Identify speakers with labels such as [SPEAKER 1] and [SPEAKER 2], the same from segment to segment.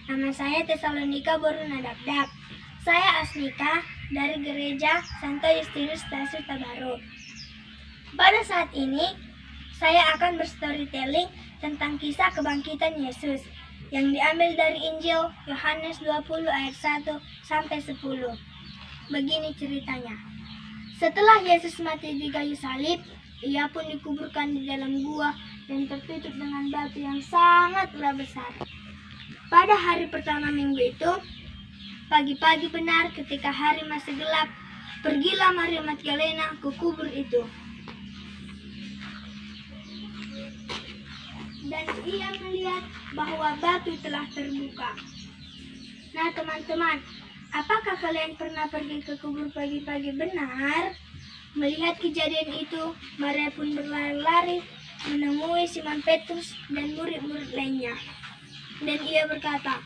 [SPEAKER 1] Nama saya Tesalonika Borunadabdab. Saya Asnika dari Gereja Santo Justinus Stasiun Tabaru. Pada saat ini, saya akan berstorytelling tentang kisah kebangkitan Yesus yang diambil dari Injil Yohanes 20 ayat 1 sampai 10. Begini ceritanya. Setelah Yesus mati di kayu salib, ia pun dikuburkan di dalam gua dan tertutup dengan batu yang sangatlah besar. Pada hari pertama minggu itu, pagi-pagi benar ketika hari masih gelap, pergilah Maria Magdalena ke kubur itu. Dan ia melihat bahwa batu telah terbuka. Nah teman-teman, apakah kalian pernah pergi ke kubur pagi-pagi benar? Melihat kejadian itu, Maria pun berlari-lari menemui Simon Petrus dan murid-murid lainnya. Dan ia berkata,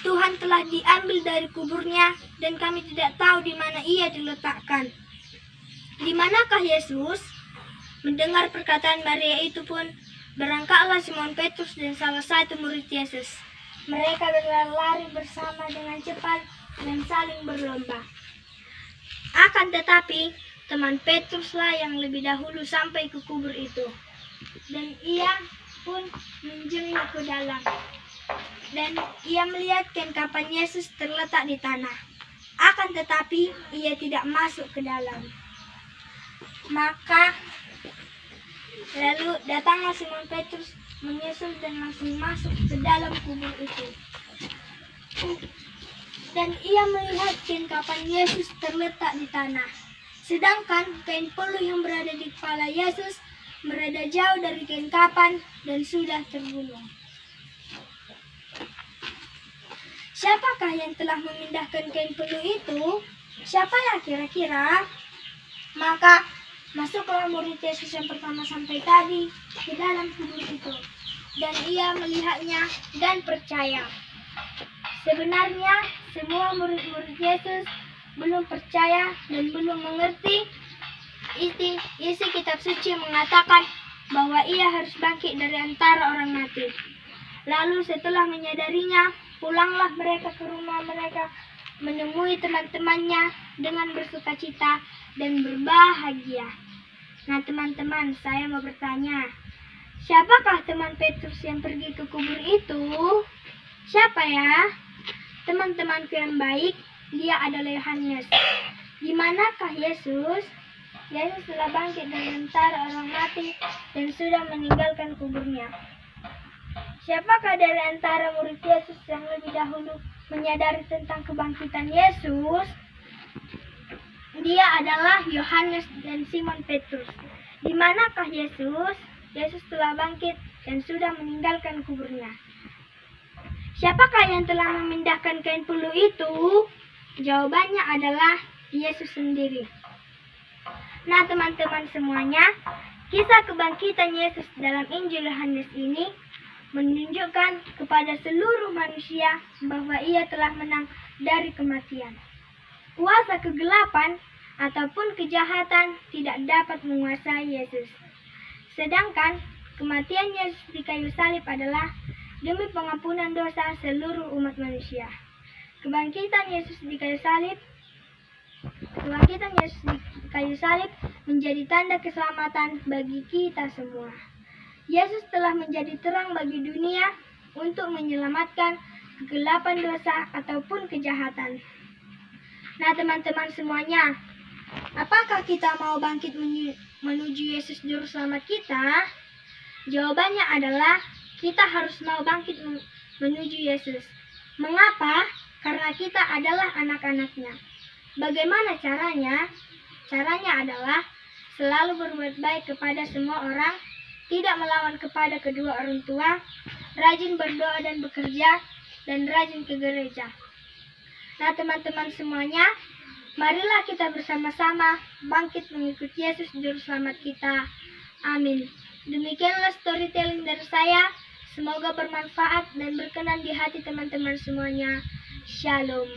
[SPEAKER 1] "Tuhan telah diambil dari kuburnya dan kami tidak tahu di mana ia diletakkan." "Di manakah Yesus?" Mendengar perkataan Maria itu pun, berangkatlah Simon Petrus dan salah satu murid Yesus. Mereka berlari bersama dengan cepat dan saling berlomba. Akan tetapi, teman Petruslah yang lebih dahulu sampai ke kubur itu. Dan ia pun menjenguk ke dalam. Dan ia melihat kain kafan Yesus terletak di tanah. Akan tetapi, ia tidak masuk ke dalam. Maka lalu datanglah Simon Petrus menyusul dan langsung masuk ke dalam kubur itu. Dan ia melihat kain kafan Yesus terletak di tanah. Sedangkan kain peluh yang berada di kepala Yesus berada jauh dari kain kafan dan sudah tergulung. Siapakah yang telah memindahkan kain peluh itu? Siapa ya kira-kira? Maka masuklah murid Yesus yang pertama sampai tadi ke dalam kubur itu. Dan ia melihatnya dan percaya. Sebenarnya semua murid-murid Yesus belum percaya dan belum mengerti isi kitab suci yang mengatakan bahwa ia harus bangkit dari antara orang mati. Lalu setelah menyadarinya, pulanglah mereka ke rumah mereka menemui teman-temannya dengan bersukacita dan berbahagia. Nah teman-teman, saya mau bertanya, siapakah teman Petrus yang pergi ke kubur itu? Siapa ya? Teman-temanku yang baik, dia adalah Yohanes. Di manakah Yesus? Yesus telah bangkit dari antara orang mati dan sudah meninggalkan kuburnya. Siapakah dari antara murid Yesus yang lebih dahulu menyadari tentang kebangkitan Yesus? Dia adalah Yohanes dan Simon Petrus. Di manakah Yesus? Yesus telah bangkit dan sudah meninggalkan kuburnya. Siapakah yang telah memindahkan kain peluh itu? Jawabannya adalah Yesus sendiri. Nah teman-teman semuanya, kisah kebangkitan Yesus dalam Injil Yohanes ini menunjukkan kepada seluruh manusia bahwa ia telah menang dari kematian. Kuasa kegelapan ataupun kejahatan tidak dapat menguasai Yesus. Sedangkan kematian Yesus di kayu salib adalah demi pengampunan dosa seluruh umat manusia. Kebangkitan Yesus di kayu salib menjadi tanda keselamatan bagi kita semua. Yesus telah menjadi terang bagi dunia untuk menyelamatkan kegelapan dosa ataupun kejahatan. Nah teman-teman semuanya, apakah kita mau bangkit menuju Yesus Juru Selamat kita? Jawabannya adalah kita harus mau bangkit menuju Yesus. Mengapa? Karena kita adalah anak-anaknya. Bagaimana caranya? Caranya adalah selalu berbuat baik kepada semua orang, tidak melawan kepada kedua orang tua, rajin berdoa dan bekerja, dan rajin ke gereja. Nah teman-teman semuanya, marilah kita bersama-sama bangkit mengikuti Yesus Juru Selamat kita. Amin. Demikianlah storytelling dari saya. Semoga bermanfaat dan berkenan di hati teman-teman semuanya. Shalom.